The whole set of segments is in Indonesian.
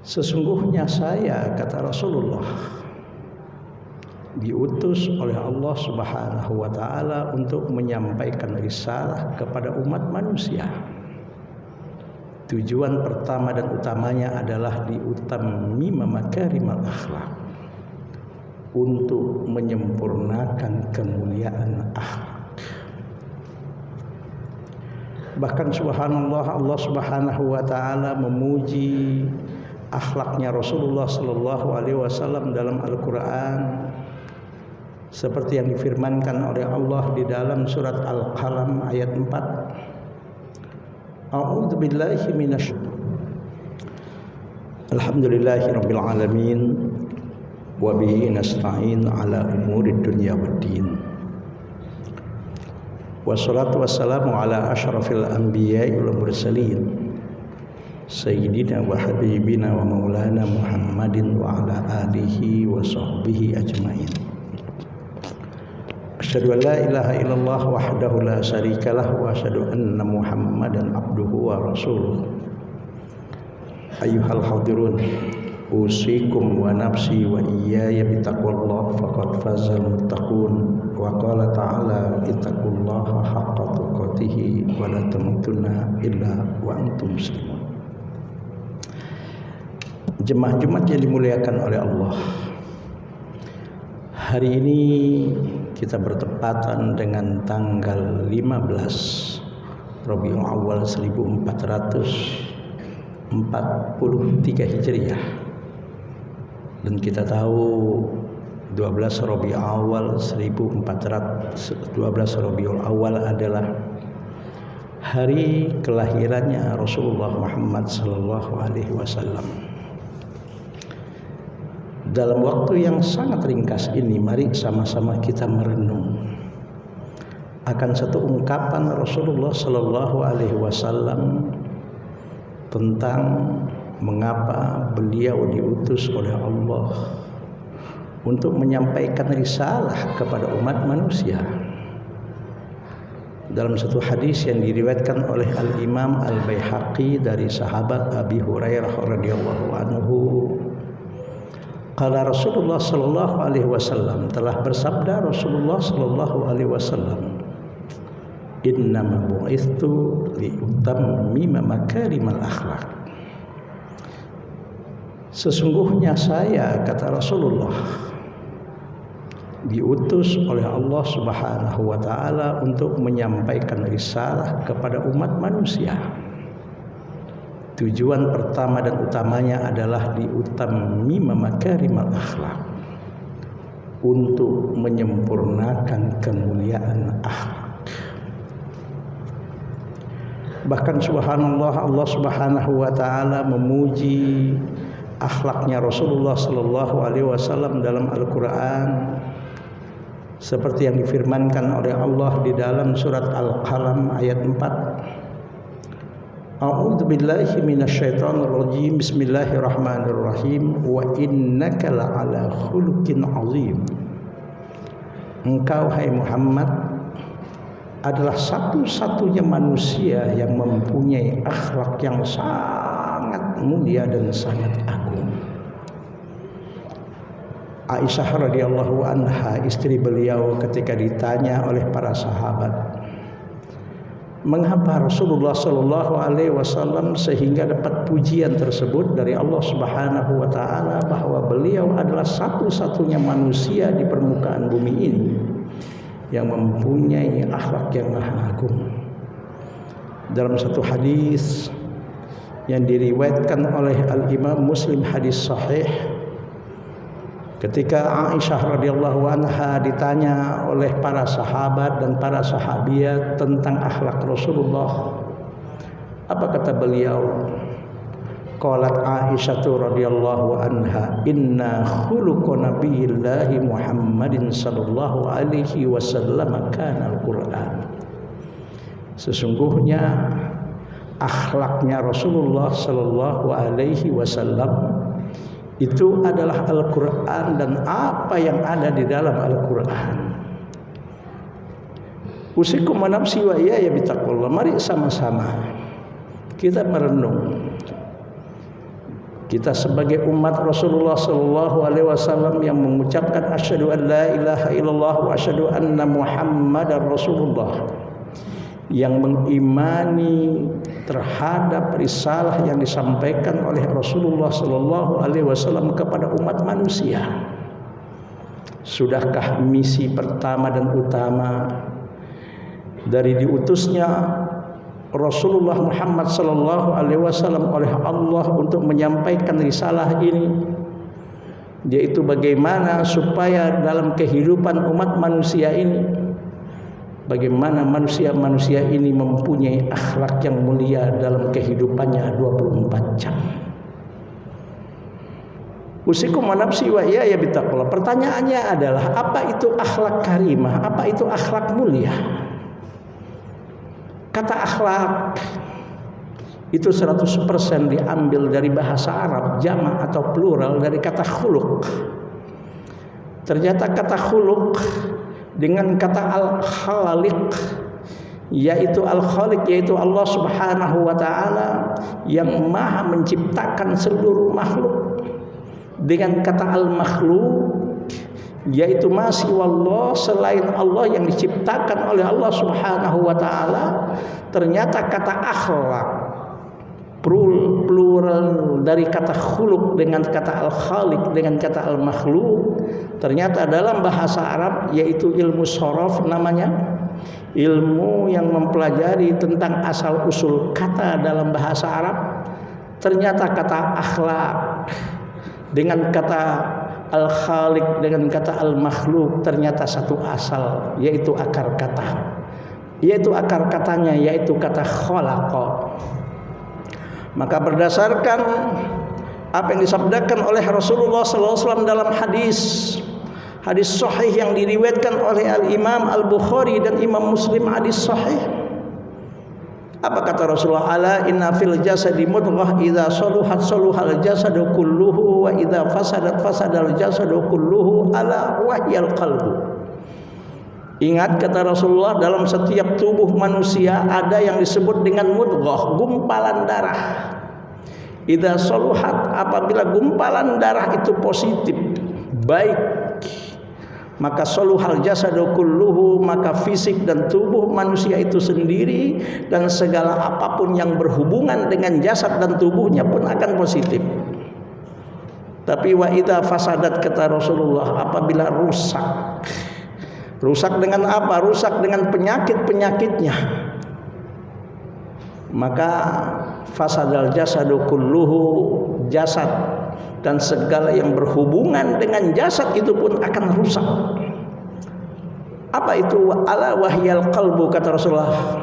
Sesungguhnya saya, kata Rasulullah, diutus oleh Allah Subhanahu wa taala untuk menyampaikan risalah kepada umat manusia. Tujuan pertama dan utamanya adalah liutammima makarimal akhlak, untuk menyempurnakan kemuliaan akhlak. Bahkan subhanallah, Allah Subhanahu wa taala memuji akhlaknya Rasulullah sallallahu alaihi wasallam dalam Al-Qur'an seperti yang difirmankan oleh Allah di dalam surat Al-Qalam ayat 4. A'udzu billahi Alhamdulillahirabbil alamin wa bihi nasta'in ala umurid dunya waddin. Wassalatu wassalamu ala asyrafil anbiya'i wal mursalin sayyidina wa habibina wa maulana Muhammadin wa ala alihi wa sahbihi ajmain. Asyhadu an la ilaha illallah wahdahu la syarikalah wa asyhadu anna Muhammadan abduhu wa rasuluh. Ayyuhal hadirun, usikum wa nafsi wa iyaya bitaqwallah faqad fazal muttaqun. Wa qala ta'ala ittaqullaha haqqa tuqatih wa la tamutunna illa wa antum muslimun. Jemaah Jumat yang dimuliakan oleh Allah, hari ini kita bertepatan dengan tanggal 15 Rabiul Awal 1443 Hijriah, dan kita tahu 12 Rabiul Awal 1412 Rabiul Awal adalah hari kelahirannya Rasulullah Muhammad sallallahu alaihi wasallam. Dalam waktu yang sangat ringkas ini, mari sama-sama kita merenung akan satu ungkapan Rasulullah sallallahu alaihi wasallam tentang mengapa beliau diutus oleh Allah untuk menyampaikan risalah kepada umat manusia. Dalam satu hadis yang diriwayatkan oleh Al-Imam Al-Baihaqi dari sahabat Abi Hurairah radhiyallahu anhu, qala Rasulullah sallallahu alaihi wasallam, telah bersabda Rasulullah sallallahu alaihi wasallam, innama bu'itsu liutammima makarimal akhlak. Sesungguhnya saya, kata Rasulullah, diutus oleh Allah Subhanahu wa taala untuk menyampaikan risalah kepada umat manusia. Tujuan pertama dan utamanya adalah liutammima makarimal akhlak, untuk menyempurnakan kemuliaan akhlak. Bahkan subhanallah, Allah Subhanahu wa taala memuji akhlaknya Rasulullah sallallahu alaihi wasallam dalam Al-Qur'an seperti yang difirmankan oleh Allah di dalam surat Al-Qalam ayat 4. A'udzu billahi minasyaitonir rajim. Bismillahirrahmanirrahim. Wa innaka la'ala khuluqin 'azim. Engkau, hai Muhammad, adalah satu-satunya manusia yang mempunyai akhlak yang sangat mulia dan sangat agung. Aisyah radhiyallahu anha, istri beliau, ketika ditanya oleh para sahabat, mengapa Rasulullah sallallahu alaihi wasallam sehingga dapat pujian tersebut dari Allah Subhanahu wa taala bahwa beliau adalah satu-satunya manusia di permukaan bumi ini yang mempunyai akhlak yang maha agung. Dalam satu hadis yang diriwayatkan oleh Al-Imam Muslim, hadis sahih, ketika Aisyah radhiyallahu anha ditanya oleh para sahabat dan para sahabiat tentang akhlak Rasulullah, apa kata beliau? Qalat Aisyah radhiyallahu anha, inna khuluqa nabiyillahi Muhammadin sallallahu alaihi wasallam kana al-Qur'an. Sesungguhnya akhlaknya Rasulullah sallallahu alaihi wasallam itu adalah Al-Qur'an dan apa yang ada di dalam Al-Qur'an. Usikum wa nafsi wa iyaya bitaqwallah. Mari sama-sama kita merenung Kita sebagai umat Rasulullah sallallahu alaihi wasallam yang mengucapkan asyhadu an la ilaha illallah wa asyhadu anna Muhammadar Rasulullah, yang mengimani terhadap risalah yang disampaikan oleh Rasulullah sallallahu alaihi wasallam kepada umat manusia. Sudahkah misi pertama dan utama dari diutusnya Rasulullah Muhammad sallallahu alaihi wasallam oleh Allah untuk menyampaikan risalah ini, yaitu bagaimana supaya dalam kehidupan umat manusia ini, bagaimana manusia-manusia ini mempunyai akhlak yang mulia dalam kehidupannya 24 jam. Usikum wa nafsi wa iyaya bittaqwa. Pertanyaannya adalah, apa itu akhlak karimah? Apa itu akhlak mulia? Kata akhlak itu 100% diambil dari bahasa Arab, jamak atau plural dari kata khuluq. Ternyata kata khuluq dengan kata al-khaliq, yaitu al-khaliq, yaitu Allah Subhanahu wa taala yang maha menciptakan seluruh makhluk, dengan kata al-makhluk, yaitu masih wallah, selain Allah yang diciptakan oleh Allah Subhanahu wa taala. Ternyata kata akhlak plural dari kata khuluq dengan kata al-khaliq dengan kata al-makhluk, ternyata dalam bahasa Arab, yaitu ilmu shorof namanya, ilmu yang mempelajari tentang asal usul kata dalam bahasa Arab. Ternyata kata akhlak dengan kata al-khaliq dengan kata al-makhluk ternyata satu asal, yaitu akar kata, yaitu akar katanya yaitu kata khalaqa. Maka berdasarkan apa yang disabdakan oleh Rasulullah SAW dalam hadis sahih yang diriwayatkan oleh Al-Imam Al-Bukhari dan Imam Muslim, hadis sahih, apa kata Rasulullah? Ala inna fil jasadi mudghah idza saluhat saluhal jasadu kulluhu wa idza fasadat fasadal jasadu kulluhu ala wahyal qalbu. Ingat, kata Rasulullah, dalam setiap tubuh manusia ada yang disebut dengan mudghah, gumpalan darah. Idza saluhat, apabila gumpalan darah itu positif, baik, maka saluhal jasadu kulluhu, maka fisik dan tubuh manusia itu sendiri dan segala apapun yang berhubungan dengan jasad dan tubuhnya pun akan positif. Tapi wa idza fasadat, kata Rasulullah, apabila rusak. Rusak dengan apa? Rusak dengan penyakit-penyakitnya. Maka fasadal jasadu kulluhu, jasad dan segala yang berhubungan dengan jasad itu pun akan rusak. Apa itu? Ala wahyal qalbu, kata Rasulullah.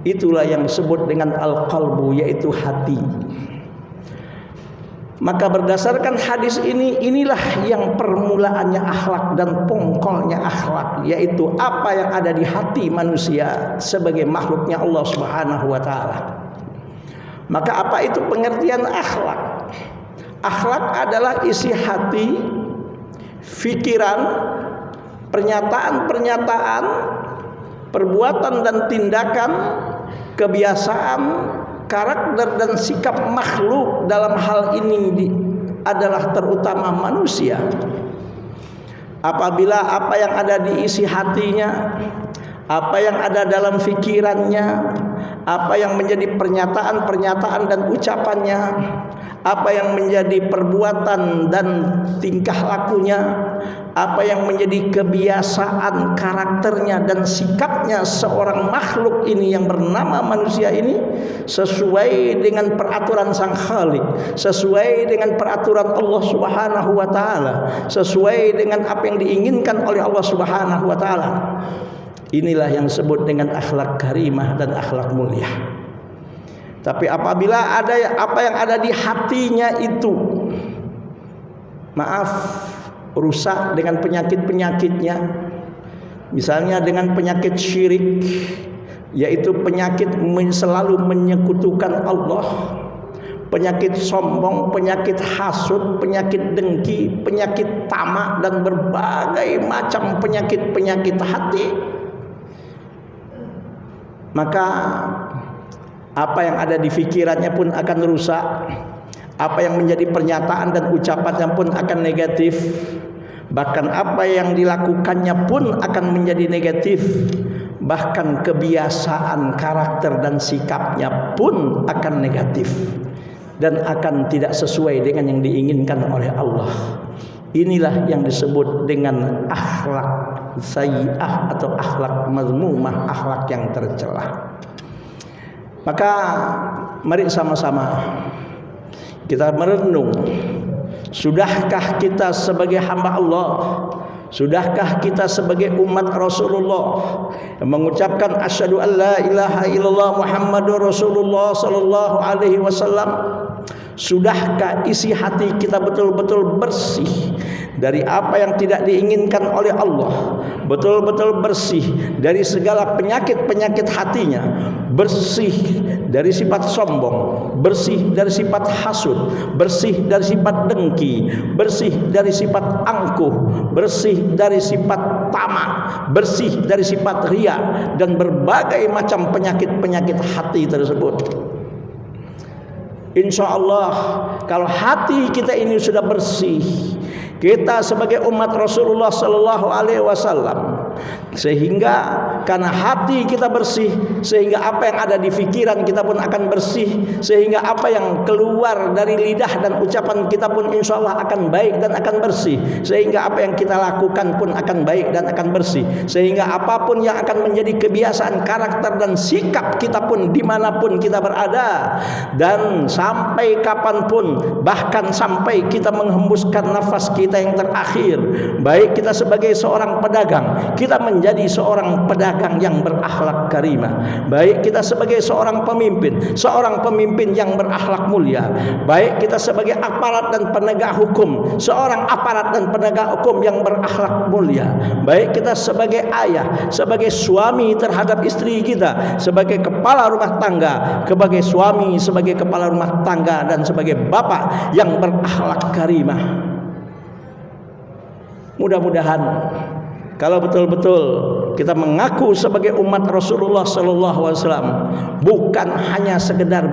Itulah yang disebut dengan al-qalbu, yaitu hati. Maka berdasarkan hadis ini, inilah yang permulaannya akhlak dan pongkolnya akhlak, yaitu apa yang ada di hati manusia sebagai makhluknya Allah Subhanahu wa taala. Maka apa itu pengertian akhlak? Akhlak adalah isi hati, pikiran, pernyataan-pernyataan, perbuatan dan tindakan, kebiasaan, karakter dan sikap makhluk. Dalam hal ini adalah terutama manusia. Apabila apa yang ada di isi hatinya, apa yang ada dalam fikirannya, apa yang menjadi pernyataan-pernyataan dan ucapannya, apa yang menjadi perbuatan dan tingkah lakunya, apa yang menjadi kebiasaan karakternya dan sikapnya seorang makhluk ini yang bernama manusia ini, sesuai dengan peraturan Sang Khalik, sesuai dengan peraturan Allah Subhanahu wa taala, sesuai dengan apa yang diinginkan oleh Allah Subhanahu wa taala. Inilah yang disebut dengan akhlak karimah dan akhlak mulia. Tapi apabila ada apa yang ada di hatinya itu, maaf, rusak dengan penyakit-penyakitnya, misalnya dengan penyakit syirik, yaitu penyakit selalu menyekutukan Allah, penyakit sombong, penyakit hasud, penyakit dengki, penyakit tamak, dan berbagai macam penyakit-penyakit hati, maka apa yang ada di pikirannya pun akan rusak, Apa yang menjadi pernyataan dan ucapannya pun akan negatif. Bahkan apa yang dilakukannya pun akan menjadi negatif. Bahkan kebiasaan, karakter dan sikapnya pun akan negatif dan akan tidak sesuai dengan yang diinginkan oleh Allah. Inilah yang disebut dengan akhlak sayyi'ah atau akhlak mazmumah, akhlak yang tercela. Maka mari sama-sama kita merenung, sudahkah kita sebagai hamba Allah, sudahkah kita sebagai umat Rasulullah yang mengucapkan asyhadu an la ilaha illallah Muhammadur Rasulullah sallallahu alaihi wasallam, sudahkah isi hati kita betul-betul bersih dari apa yang tidak diinginkan oleh Allah, betul-betul bersih dari segala penyakit-penyakit hatinya, bersih dari sifat sombong, bersih dari sifat hasud, bersih dari sifat dengki, bersih dari sifat angkuh, bersih dari sifat tamak, bersih dari sifat riya dan berbagai macam penyakit-penyakit hati tersebut. Insya Allah kalau hati kita ini sudah bersih, kita sebagai umat Rasulullah sallallahu alaihi wasallam, sehingga karena hati kita bersih, sehingga apa yang ada di pikiran kita pun akan bersih, sehingga apa yang keluar dari lidah dan ucapan kita pun insya Allah akan baik dan akan bersih, sehingga apa yang kita lakukan pun akan baik dan akan bersih, sehingga apapun yang akan menjadi kebiasaan, karakter dan sikap kita pun dimanapun kita berada, dan sampai kapanpun, bahkan sampai kita menghembuskan nafas kita yang terakhir, baik kita sebagai seorang pedagang, kita menjadi seorang pedagang yang berakhlak karimah, baik kita sebagai seorang pemimpin yang berakhlak mulia, baik kita sebagai aparat dan penegak hukum, seorang aparat dan penegak hukum yang berakhlak mulia, baik kita sebagai ayah, sebagai suami terhadap istri kita, sebagai kepala rumah tangga, sebagai suami, sebagai kepala rumah tangga dan sebagai bapak yang berakhlak karimah. Mudah-mudahan kalau betul-betul kita mengaku sebagai umat Rasulullah sallallahu alaihi wasallam, bukan hanya sekedar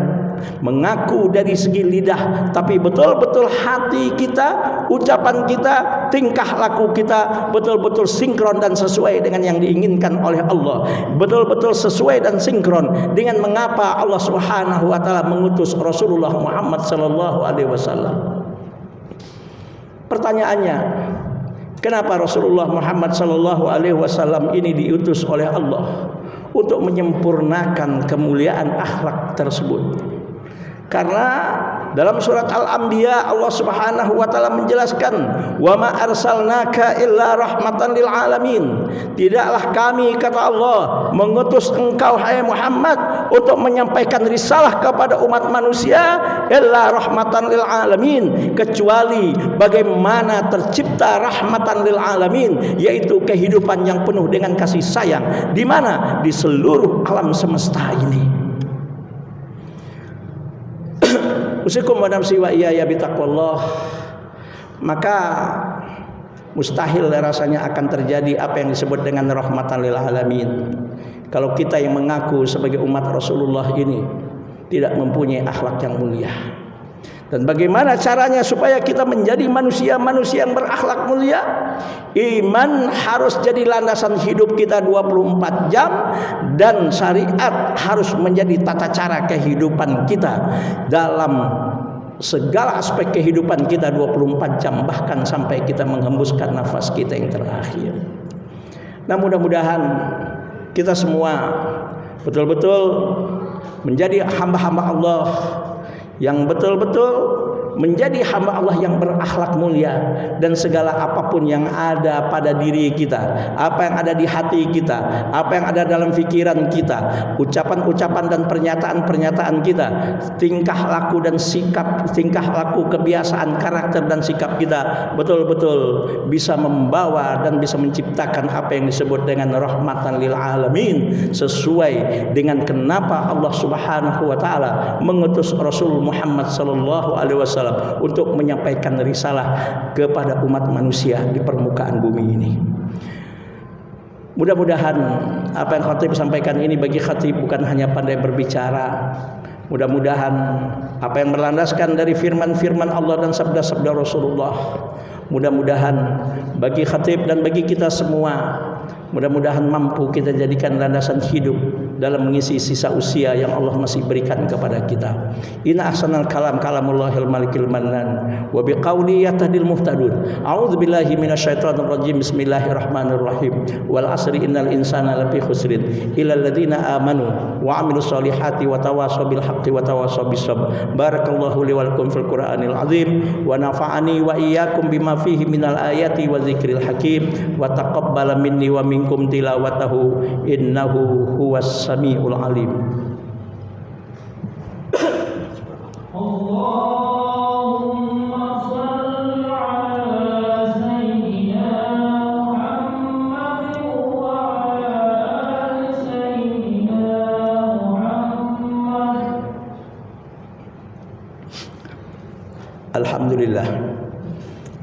mengaku dari segi lidah, tapi betul-betul hati kita, ucapan kita, tingkah laku kita betul-betul sinkron dan sesuai dengan yang diinginkan oleh Allah, betul-betul sesuai dan sinkron dengan mengapa Allah Subhanahu wa taala mengutus Rasulullah Muhammad sallallahu alaihi wasallam. Pertanyaannya, kenapa Rasulullah Muhammad sallallahu alaihi wasallam ini diutus oleh Allah untuk menyempurnakan kemuliaan akhlak tersebut? Karena dalam surat Al-Anbiya Allah Subhanahu wa taala menjelaskan, "Wa ma arsalnaka illa rahmatan lil alamin." Tidaklah kami, kata Allah, mengutus engkau hai Muhammad untuk menyampaikan risalah kepada umat manusia illa rahmatan lil alamin, kecuali bagaimana tercipta rahmatan lil alamin, yaitu kehidupan yang penuh dengan kasih sayang di mana di seluruh alam semesta ini. Usikum wa nafsi wa iyaya bitaqwallah. Maka mustahil rasanya akan terjadi apa yang disebut dengan rahmatan lil alamin kalau kita yang mengaku sebagai umat Rasulullah ini tidak mempunyai akhlak yang mulia. Dan bagaimana caranya supaya kita menjadi manusia-manusia yang berakhlak mulia? Iman harus jadi landasan hidup kita 24 jam, dan syariat harus menjadi tata cara kehidupan kita dalam segala aspek kehidupan kita 24 jam, bahkan sampai kita menghembuskan nafas kita yang terakhir. Nah, mudah-mudahan kita semua betul-betul menjadi hamba-hamba Allah yang betul-betul menjadi hamba Allah yang berakhlak mulia, dan segala apapun yang ada pada diri kita, apa yang ada di hati kita, apa yang ada dalam pikiran kita, ucapan-ucapan dan pernyataan-pernyataan kita, tingkah laku dan sikap, tingkah laku, kebiasaan, karakter dan sikap kita betul-betul bisa membawa dan bisa menciptakan apa yang disebut dengan rahmatan lil alamin, sesuai dengan kenapa Allah Subhanahu wa taala mengutus Rasul Muhammad sallallahu alaihi wasallam untuk menyampaikan risalah kepada umat manusia di permukaan bumi ini. Mudah-mudahan apa yang khatib sampaikan ini bagi khatib bukan hanya pandai berbicara, Mudah-mudahan apa yang berlandaskan dari firman-firman Allah dan sabda-sabda Rasulullah, mudah-mudahan bagi khatib dan bagi kita semua, mudah-mudahan mampu kita jadikan landasan hidup dalam mengisi sisa usia yang Allah masih berikan kepada kita. Inna ahsanal kalam kalamullahil malikil mannan wa biqauli yahtadil muhtadun. A'udzubillahi minasyaitonir rajim. Bismillahirrahmanirrahim. Wal asri innal insana lafi khusrin illal ladzina amanu wa amilus solihati wa tawassaw bil haqqi wa tawassaw bis sabr. Barakallahu li wa lakum fil Qur'anil azim wa nafa'ani wa iyyakum bima fihi minal ayati wa dzikril hakim wa taqabbala minni wa minkum tilawatahu innahu huwas samiul alim. Allahumma shalli ala sayyidina Muhammad wa ala ali sayyidina Muhammad. Alhamdulillah.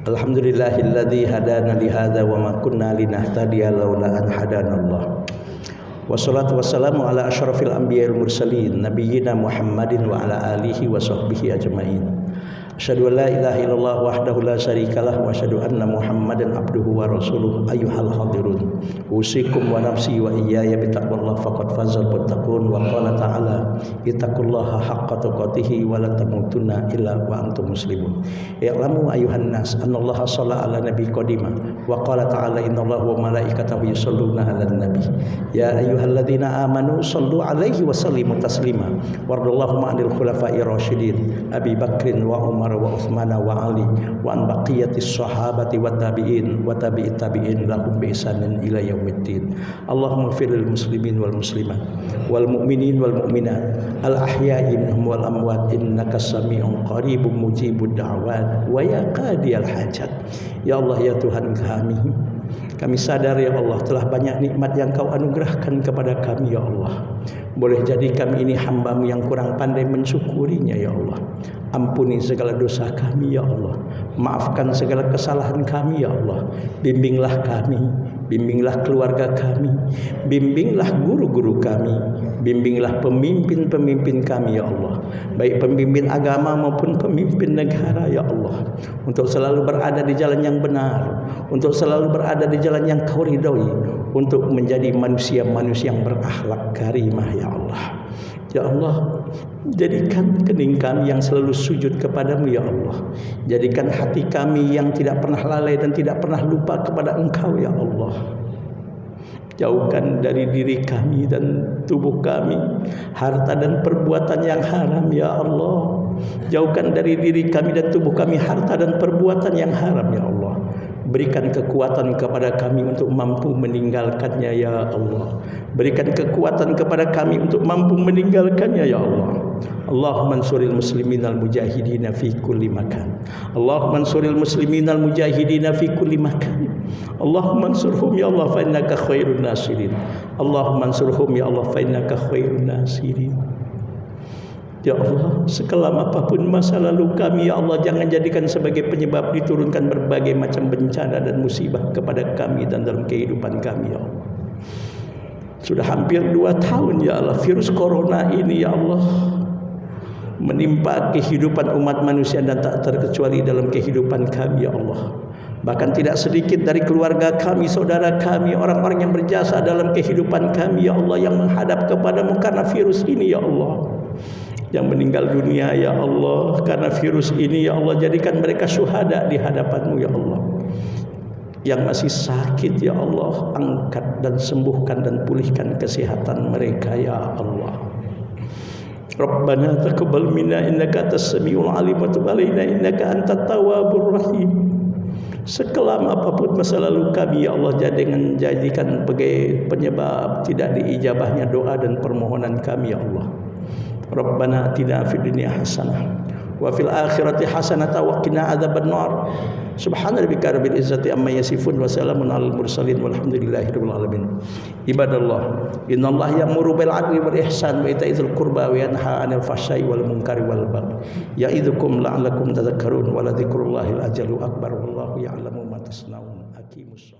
Alhamdulillahilladzi hadana li hadza wa ma kunna linahtadiya laula an hadanallah. Wassalatu wassalamu ala asyrafil anbiya'il mursalin nabiyyina Muhammadin wa ala alihi wa sahbihi ajmain. Asyhadu an la ilaha illallah wahdahu la syarikalah wa asyhadu anna Muhammadan abduhu wa rasuluh. Ayyuhal hadirun, usikum wa nafsi wa iyaya bitaqwallah faqad fazal muttaqun. Wa qala ta'ala ittaqullaha haqqa tuqatih wa la tamutunna illa wa antum muslimun. I'lamu ayyuhan nas annallaha shalla ala nabi qadima wa qala ta'ala innallaha wa malaikatahu yusholluna 'alan nabi ya ayyuhalladzina amanu shallu 'alaihi wa sallimu taslima. Wardallahu ma'anil khulafa'ir rasyidin Abi Bakrin wa Umar wa Utsman wa Ali wa an baqiyatis sahabati wa tabi'in wa tabi'it tabi'in lahum bi ihsanin ila yaumiddin. Allahumma ighfir lil muslimin wal muslimat wal mu'minin wal mu'minat al ahya'i minhum wal amwat innaka sami'un qaribun mujibud da'wat wa ya qadiyal hajat. Ya Allah, ya Tuhan kami sadar ya Allah telah banyak nikmat yang Kau anugerahkan kepada kami ya Allah. Boleh jadi kami ini hamba-Mu yang kurang pandai mensyukurinya ya Allah. Ampuni segala dosa kami ya Allah. Maafkan segala kesalahan kami ya Allah. Bimbinglah kami, bimbinglah keluarga kami, bimbinglah guru-guru kami, bimbinglah pemimpin-pemimpin kami ya Allah, baik pemimpin agama maupun pemimpin negara ya Allah, untuk selalu berada di jalan yang benar, untuk selalu berada di jalan yang Kau ridhoi, untuk menjadi manusia-manusia yang berakhlak karimah ya Allah. Ya Allah, jadikan kening kami yang selalu sujud kepadamu ya Allah. Jadikan hati kami yang tidak pernah lalai dan tidak pernah lupa kepada Engkau ya Allah. Jauhkan dari diri kami dan tubuh kami harta dan perbuatan yang haram ya Allah. Jauhkan dari diri kami dan tubuh kami harta dan perbuatan yang haram ya Allah. Berikan kekuatan kepada kami untuk mampu meninggalkannya ya Allah. Berikan kekuatan kepada kami untuk mampu meninggalkannya ya Allah. Allahumma ansuril muslimin al mujahidina fi kulli makan. Allahumma ansuril muslimin al mujahidina fi kulli makan. Allahumma ansurhum ya Allah fa innaka khairun nasirin. Allahumma ansurhum ya Allah fa innaka khairun nasirin. Ya Allah, sekelam apapun masa lalu kami ya Allah, jangan jadikan sebagai penyebab diturunkan berbagai macam bencana dan musibah kepada kami dan dalam kehidupan kami ya Allah. Sudah hampir 2 tahun ya Allah virus corona ini ya Allah menimpa kehidupan umat manusia dan tak terkecuali dalam kehidupan kami ya Allah. Bahkan tidak sedikit dari keluarga kami, saudara kami, orang-orang yang berjasa dalam kehidupan kami ya Allah, yang menghadap kepadamu karena virus ini ya Allah, yang meninggal dunia ya Allah karena virus ini ya Allah. Jadikan mereka syuhada di hadapan-Mu ya Allah. Yang masih sakit ya Allah, angkat dan sembuhkan dan pulihkan kesehatan mereka ya Allah. Rabbana taqabbal minna innaka antas samiul alim wa tub alaina innaka antat tawwabur rahim. Sekelam apapun masa lalu kami ya Allah, jadikan sebagai penyebab tidak diijabahnya doa dan permohonan kami ya Allah. Rabbana atina fid dunya hasanah wa fil akhirati hasanah wa qina adzabannar. Subhana rabbika rabbil izzati amma yasifun wa salamun alal mursalin walhamdulillahirabbil alamin. Ibadallah, innallaha ya'muru bil 'adli wal ihsan wa ita'idzil qurba wa yanha 'anil fahsya'i wal munkari wal baghi. Ya'idzukum la'allakum tadhakkarun wa la dzikrullahil ajalu akbar wallahu ya'lamu ma tasnaun. Aqimus